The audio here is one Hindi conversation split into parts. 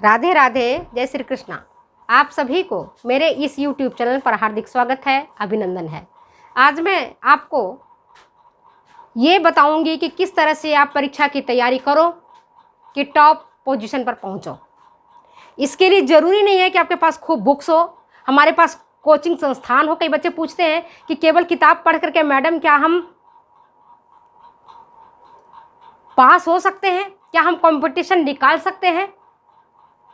राधे राधे, जय श्री कृष्णा। आप सभी को मेरे इस YouTube चैनल पर हार्दिक स्वागत है, अभिनंदन है। आज मैं आपको ये बताऊंगी कि किस तरह से आप परीक्षा की तैयारी करो कि टॉप पोजीशन पर पहुंचो। इसके लिए ज़रूरी नहीं है कि आपके पास खूब बुक्स हो, हमारे पास कोचिंग संस्थान हो। कई बच्चे पूछते हैं कि केवल किताब पढ़ करके मैडम क्या हम पास हो सकते हैं, क्या हम कंपटीशन निकाल सकते हैं?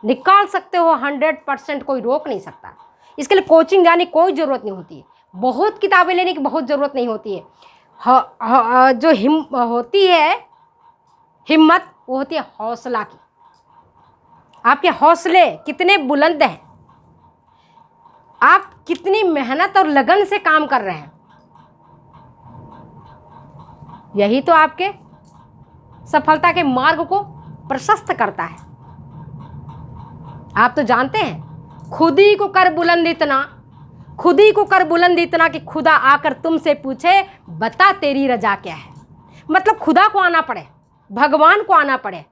निकाल सकते हो 100%, कोई रोक नहीं सकता। इसके लिए कोचिंग जाने की कोई ज़रूरत नहीं होती है, बहुत किताबें लेने की बहुत ज़रूरत नहीं होती है। जो होती है हिम्मत, वो होती है हौसला की। आपके हौसले कितने बुलंद हैं, आप कितनी मेहनत और लगन से काम कर रहे हैं, यही तो आपके सफलता के मार्ग को प्रशस्त करता है। आप तो जानते हैं, खुद ही को कर बुलंद इतना, खुद ही को कर बुलंद इतना कि खुदा आकर तुमसे पूछे बता तेरी रजा क्या है। मतलब खुदा को आना पड़े, भगवान को आना पड़े।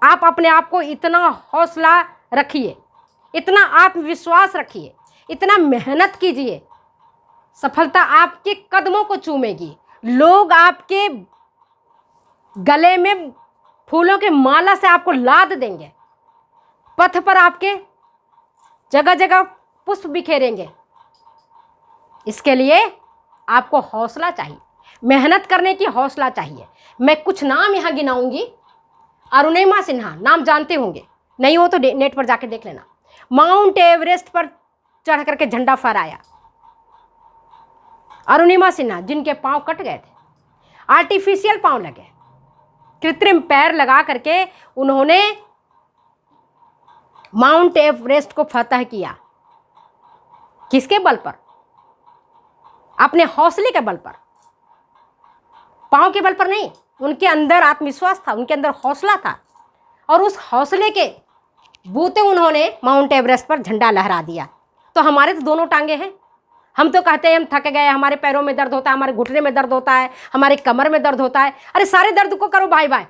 आप अपने आप को इतना हौसला रखिए, इतना आत्मविश्वास रखिए, इतना मेहनत कीजिए, सफलता आपके कदमों को चूमेगी। लोग आपके गले में फूलों के माला से आपको लाद देंगे, पथ पर आपके जगह जगह पुष्प बिखेरेंगे। इसके लिए आपको हौसला चाहिए, मेहनत करने की हौसला चाहिए। मैं कुछ नाम यहाँ गिनाऊंगी। अरुणिमा सिन्हा, नाम जानते होंगे, नहीं हो तो नेट पर जाके देख लेना। माउंट एवरेस्ट पर चढ़ करके झंडा फहराया अरुणिमा सिन्हा, जिनके पांव कट गए थे, आर्टिफिशियल पांव लगे, कृत्रिम पैर लगा करके उन्होंने माउंट एवरेस्ट को फतह किया। किसके बल पर? अपने हौसले के बल पर, पांव के बल पर नहीं। उनके अंदर आत्मविश्वास था, उनके अंदर हौसला था, और उस हौसले के बूते उन्होंने माउंट एवरेस्ट पर झंडा लहरा दिया। तो हमारे तो दोनों टांगे हैं। हम तो कहते हैं हम थक गए, हमारे पैरों में दर्द होता है, हमारे घुटने में दर्द होता है, हमारे कमर में दर्द होता है। अरे सारे दर्द को करो बाय बाय।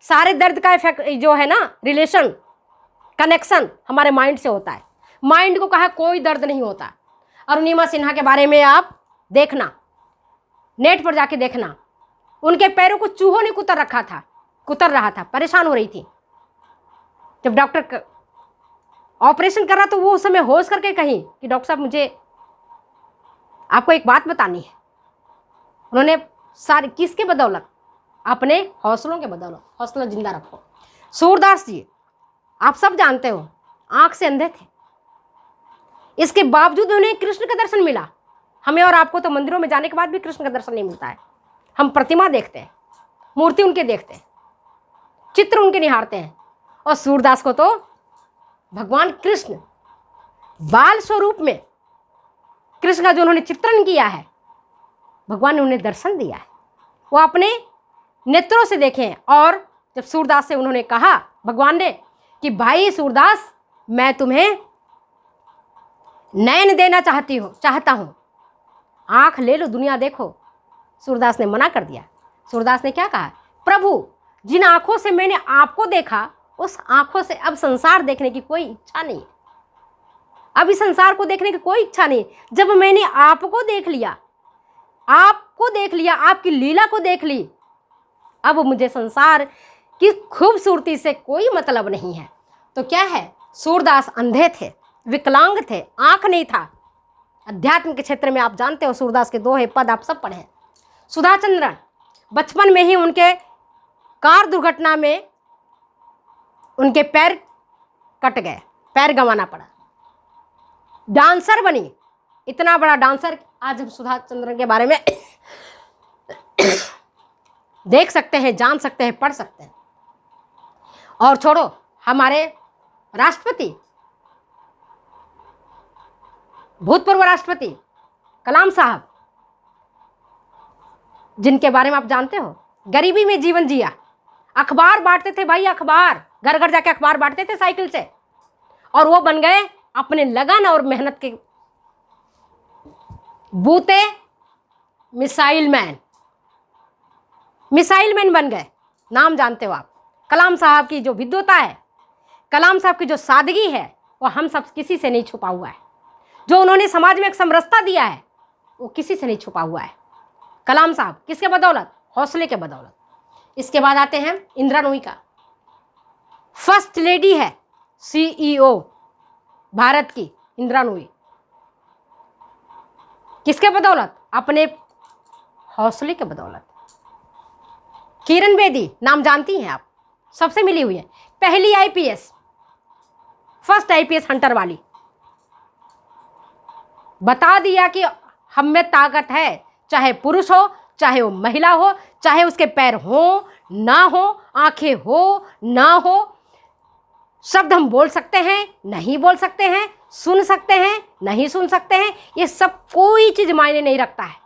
सारे दर्द का इफेक्ट जो है ना, रिलेशन, कनेक्शन हमारे माइंड से होता है। माइंड को कहा कोई दर्द नहीं होता। अरुणिमा सिन्हा के बारे में आप देखना, नेट पर जाके देखना। उनके पैरों को चूहों ने कुतर रहा था, परेशान हो रही थी। जब डॉक्टर ऑपरेशन कर रहा तो वो उस समय होश करके कही कि डॉक्टर साहब मुझे आपको एक बात बतानी है। उन्होंने सारी किसके बदौलत? अपने हौसलों के बदौलत। हौसला जिंदा रखो। सूरदास जी, आप सब जानते हो, आंख से अंधे थे, इसके बावजूद उन्हें कृष्ण का दर्शन मिला। हमें और आपको तो मंदिरों में जाने के बाद भी कृष्ण का दर्शन नहीं मिलता है। हम प्रतिमा देखते हैं, मूर्ति उनके देखते हैं, चित्र उनके निहारते हैं। और सूरदास को तो भगवान कृष्ण बाल स्वरूप में, कृष्ण का जो उन्होंने चित्रण किया है, भगवान ने उन्हें दर्शन दिया है, वो अपने नेत्रों से देखे हैं। और जब सूरदास से उन्होंने कहा भगवान ने कि भाई सूरदास, मैं तुम्हें नयन देना चाहता हूं, आंख ले लो, दुनिया देखो। सूरदास ने मना कर दिया। सूरदास ने क्या कहा? प्रभु, जिन आंखों से मैंने आपको देखा, उस आंखों से अब संसार देखने की कोई इच्छा नहीं है। अब इस संसार को देखने की कोई इच्छा नहीं। जब मैंने आपको देख लिया, आपकी लीला को देख ली, अब मुझे संसार की खूबसूरती से कोई मतलब नहीं है। तो क्या है, सूरदास अंधे थे, विकलांग थे, आंख नहीं था। अध्यात्म के क्षेत्र में आप जानते हो सूरदास के दोहे पद आप सब पढ़े हैं। सुधाचंद्रन, बचपन में ही उनके कार दुर्घटना में उनके पैर कट गए, पैर गंवाना पड़ा। डांसर बनी, इतना बड़ा डांसर। आज हम सुधाचंद्रन के बारे में देख सकते हैं, जान सकते हैं, पढ़ सकते हैं। और छोड़ो, हमारे राष्ट्रपति, भूतपूर्व राष्ट्रपति कलाम साहब, जिनके बारे में आप जानते हो, गरीबी में जीवन जिया, अखबार बांटते थे भाई, अखबार, घर घर जाके अखबार बांटते थे साइकिल से। और वो बन गए अपने लगन और मेहनत के बूते मिसाइल मैन बन गए। नाम जानते हो आप, कलाम साहब की जो विद्वता है, कलाम साहब की जो सादगी है, वो हम सब किसी से नहीं छुपा हुआ है। जो उन्होंने समाज में एक समरसता दिया है, वो किसी से नहीं छुपा हुआ है। कलाम साहब किसके बदौलत? हौसले के बदौलत। इसके बाद आते हैं इंदिरा नूई का। फर्स्ट लेडी है, CEO भारत की इंदिरा नूई। किसके बदौलत? अपने हौसले के बदौलत। किरण बेदी नाम जानती हैं आप, सबसे मिली हुई है, पहली IPS, फर्स्ट IPS हंटर वाली। बता दिया कि हम में ताकत है, चाहे पुरुष हो, चाहे वो महिला हो, चाहे उसके पैर हो ना हो, आंखें हो ना हो, शब्द हम बोल सकते हैं, नहीं बोल सकते हैं, सुन सकते हैं, नहीं सुन सकते हैं, ये सब कोई चीज़ मायने नहीं रखता है,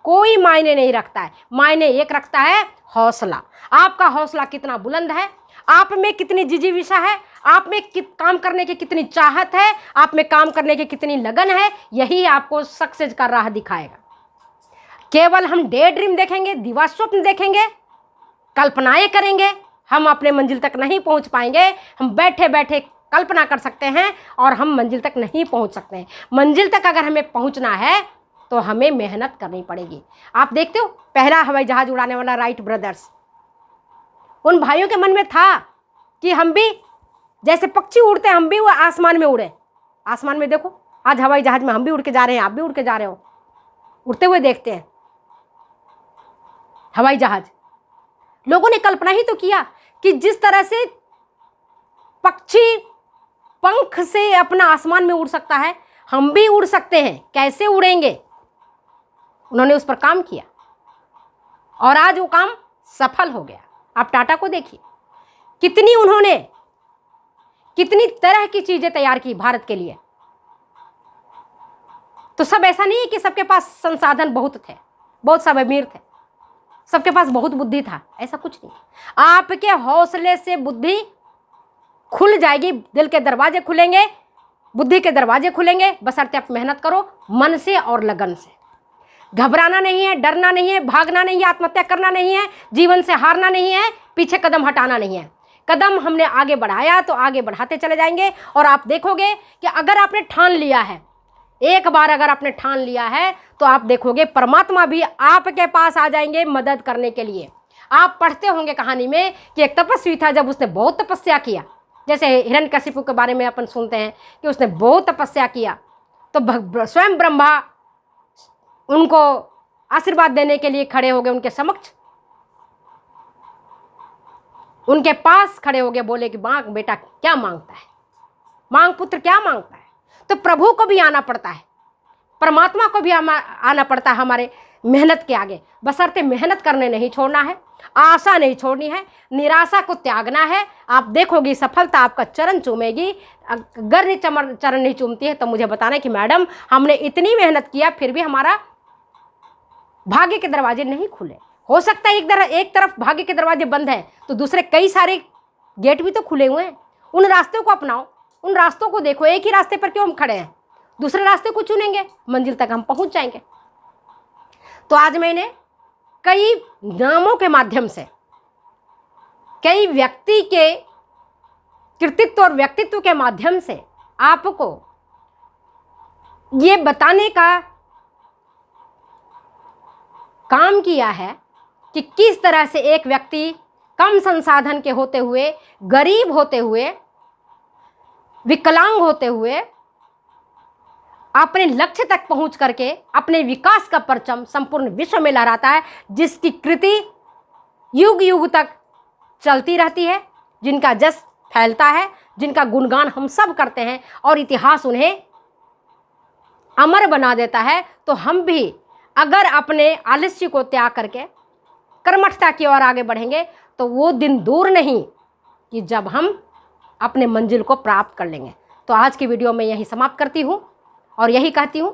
कोई मायने नहीं रखता है। मायने एक रखता है हौसला। आपका हौसला कितना बुलंद है, आप में कितनी जिजीविषा है, आप में काम करने की कितनी चाहत है, आप में काम करने की कितनी लगन है, यही आपको सक्सेस का राह दिखाएगा। केवल हम डे ड्रीम देखेंगे, दिवास्वप्न देखेंगे, कल्पनाएं करेंगे, हम अपने मंजिल तक नहीं पहुंच पाएंगे। हम बैठे बैठे कल्पना कर सकते हैं और हम मंजिल तक नहीं पहुंच सकते हैं। मंजिल तक अगर हमें पहुंचना है तो हमें मेहनत करनी पड़ेगी। आप देखते हो पहला हवाई जहाज उड़ाने वाला राइट ब्रदर्स, उन भाइयों के मन में था कि हम भी जैसे पक्षी उड़ते हैं, हम भी वो आसमान में उड़े। आसमान में देखो, आज हवाई जहाज में हम भी उड़ के जा रहे हैं, आप भी उड़ के जा रहे हो, उड़ते हुए देखते हैं हवाई जहाज। लोगों ने कल्पना ही तो किया कि जिस तरह से पक्षी पंख से अपना आसमान में उड़ सकता है, हम भी उड़ सकते हैं। कैसे उड़ेंगे? उन्होंने उस पर काम किया और आज वो काम सफल हो गया। आप टाटा को देखिए, कितनी तरह की चीजें तैयार की भारत के लिए। तो सब ऐसा नहीं है कि सबके पास संसाधन बहुत थे, बहुत सब अमीर थे, सबके पास बहुत बुद्धि था, ऐसा कुछ नहीं। आपके हौसले से बुद्धि खुल जाएगी, दिल के दरवाजे खुलेंगे, बुद्धि के दरवाजे खुलेंगे, बशर्ते आप मेहनत करो मन से और लगन से। घबराना नहीं है, डरना नहीं है, भागना नहीं है, आत्महत्या करना नहीं है, जीवन से हारना नहीं है, पीछे कदम हटाना नहीं है। कदम हमने आगे बढ़ाया तो आगे बढ़ाते चले जाएंगे। और आप देखोगे कि अगर आपने ठान लिया है, एक बार अगर आपने ठान लिया है, तो आप देखोगे परमात्मा भी आपके पास आ जाएंगे मदद करने के लिए। आप पढ़ते होंगे कहानी में कि एक तपस्वी था, जब उसने बहुत तपस्या किया, जैसे हिरण्यकशिपु के बारे में अपन सुनते हैं कि उसने बहुत तपस्या किया, तो स्वयं ब्रह्मा उनको आशीर्वाद देने के लिए खड़े हो गए, उनके समक्ष, उनके पास खड़े हो गए, बोले कि मांग बेटा क्या मांगता है, मांग पुत्र क्या मांगता है। तो प्रभु को भी आना पड़ता है, परमात्मा को भी आना पड़ता है हमारे मेहनत के आगे, बशर्ते मेहनत करने नहीं छोड़ना है, आशा नहीं छोड़नी है, निराशा को त्यागना है। आप देखोगी सफलता आपका चरण चूमेगी। अगर चरण नहीं चूमती है तो मुझे बताना कि मैडम हमने इतनी मेहनत किया फिर भी हमारा भाग्य के दरवाजे नहीं खुले। हो सकता है एक तरफ भाग्य के दरवाजे बंद हैं तो दूसरे कई सारे गेट भी तो खुले हुए हैं। उन रास्तों को अपनाओ, उन रास्तों को देखो। एक ही रास्ते पर क्यों हम खड़े हैं? दूसरे रास्ते को चुनेंगे, मंजिल तक हम पहुंच जाएंगे। तो आज मैंने कई नामों के माध्यम से, कई व्यक्ति के कृतित्व और व्यक्तित्व के माध्यम से आपको ये बताने का काम किया है कि किस तरह से एक व्यक्ति कम संसाधन के होते हुए, गरीब होते हुए, विकलांग होते हुए अपने लक्ष्य तक पहुंच करके अपने विकास का परचम संपूर्ण विश्व में लहराता है, जिसकी कृति युग युग तक चलती रहती है, जिनका जस फैलता है, जिनका गुणगान हम सब करते हैं और इतिहास उन्हें अमर बना देता है। तो हम भी अगर अपने आलस्य को त्याग करके कर्मठता की ओर आगे बढ़ेंगे तो वो दिन दूर नहीं कि जब हम अपने मंजिल को प्राप्त कर लेंगे। तो आज की वीडियो में यही समाप्त करती हूँ और यही कहती हूँ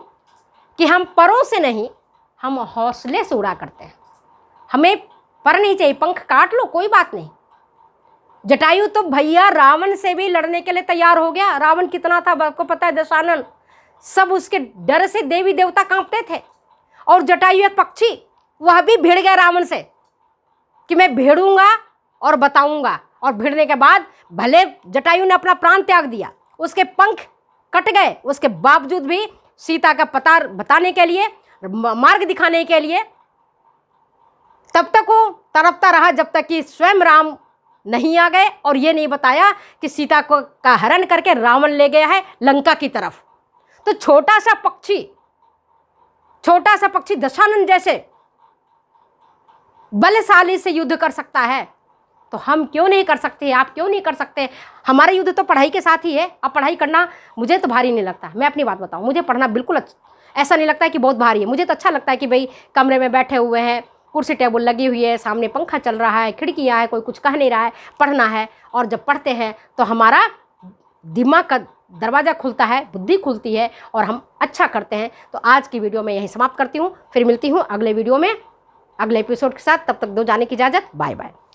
कि हम परों से नहीं, हम हौसले से उड़ा करते हैं। हमें पर नहीं चाहिए, पंख काट लो कोई बात नहीं। जटायु तो भैया रावण से भी लड़ने के लिए तैयार हो गया। रावण कितना था आपको पता है? दशानन, सब उसके डर से देवी देवता कांपते थे। और जटायु एक पक्षी, वह भी भिड़ गया रावण से कि मैं भिड़ूंगा और बताऊंगा और भिड़ने के बाद भले जटायु ने अपना प्राण त्याग दिया, उसके पंख कट गए, उसके बावजूद भी सीता का पता बताने के लिए, मार्ग दिखाने के लिए तब तक वो तड़पता रहा जब तक कि स्वयं राम नहीं आ गए और ये नहीं बताया कि सीता को का हरण करके रावण ले गया है लंका की तरफ। तो छोटा सा पक्षी दशानन जैसे बलशाली से युद्ध कर सकता है, तो हम क्यों नहीं कर सकते? आप क्यों नहीं कर सकते? हमारा युद्ध तो पढ़ाई के साथ ही है। अब पढ़ाई करना मुझे तो भारी नहीं लगता। मैं अपनी बात बताऊं, मुझे पढ़ना बिल्कुल ऐसा नहीं लगता है कि बहुत भारी है। मुझे तो अच्छा लगता है कि भाई कमरे में बैठे हुए हैं, कुर्सी टेबल लगी हुई है, सामने पंखा चल रहा है, खिड़कियाँ हैं, कोई कुछ कह नहीं रहा है, पढ़ना है। और जब पढ़ते हैं तो हमारा दिमाग का दरवाज़ा खुलता है, बुद्धि खुलती है और हम अच्छा करते हैं। तो आज की वीडियो में यहीं समाप्त करती हूँ, फिर मिलती हूँ अगले वीडियो में अगले एपिसोड के साथ। तब तक दो जाने की इजाज़त, बाय बाय।